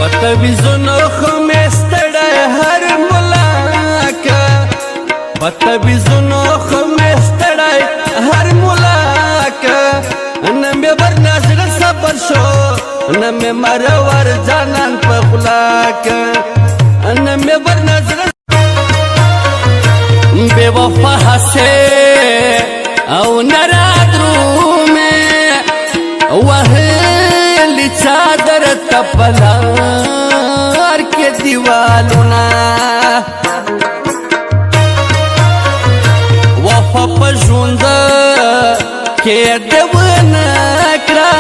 بتویزونو خو می ستړی هر ملاکه بتویزونو خو می ستړی هر ملاکه نه می ورنه زړه صبر شو نه می مرور جانان په غلاکه نه می ورنه زړه بے وفا ہسے او نرادرو میں وہلی چادر تپلار کے دیوالونا وفا پجوند کے دیون کرا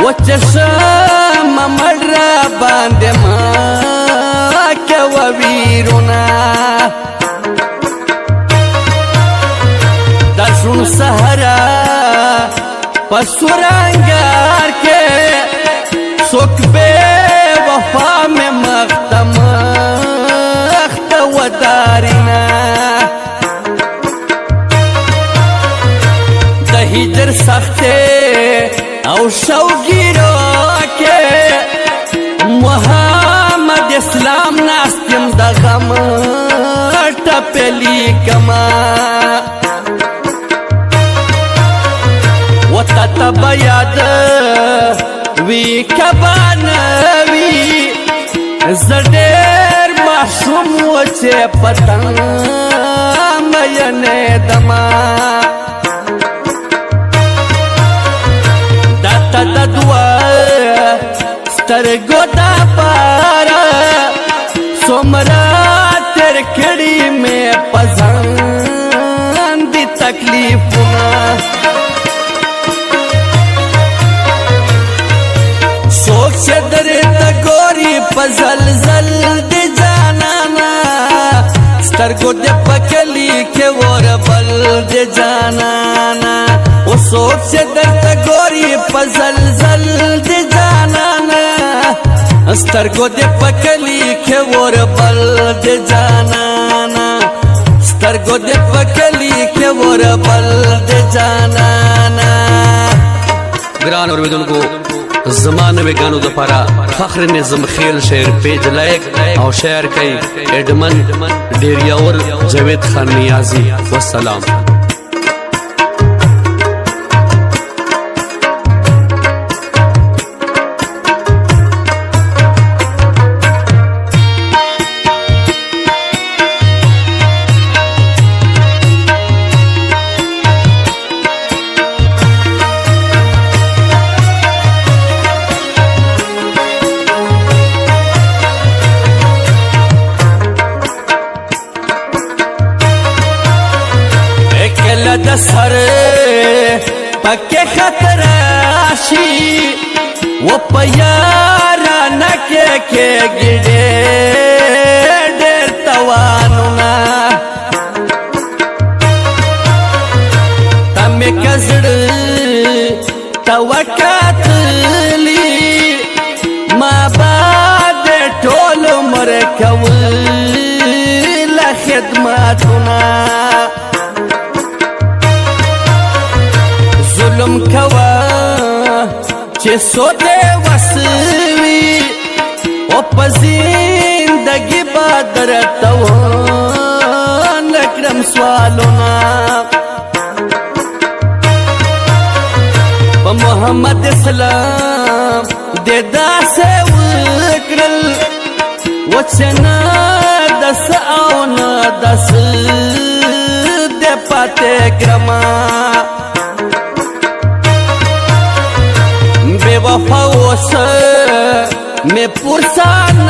وچشم مڑا باندے ماں کے وویرونا دشون سہرا پسورانگار کے سوک بے وفا میں مختمخت ودارنا دہیجر سختے او شوگیرو کے محمد اسلام ناستیم دغم ٹپلی کما وتا بیاد وی کبانوی زدیر محشوم وچه پتنگ مینه دما داتا ددوا سترگو دا پارا سمرا تر کڑی میں پزن دی تکلیفنا سوک سے درتا گوری پزلزل دی جانانا سترگو دی پکلی کے وربل دی جانانا او سوک سے درتا گوری پزلزل دی جانانا سترگو دی پکلی کے وربل دی جانانا سترگو دی پکلی کے وربل دی جانانا گران اور بدون کو زمانه به گانو د پارا فخر نظم خیل شعر پیج لایک او شعر کوي ایڈمن ډیریاور جاوید خان نیازی والسلام د سر پکې خطر راشي و په یارا نکه کې ګډې ډېر توانونه تمې کزړ توکاتلی ما بعد ټول عمر کول خدمتونه ظلم کوا چه سوده وسوی او پا زندگی بادرتوان لکرم سوالونا پا محمد اسلام دے دا سے وکرل وچنا دس آونا دس دے پاتے گرما بے وفا اوس میں پرسان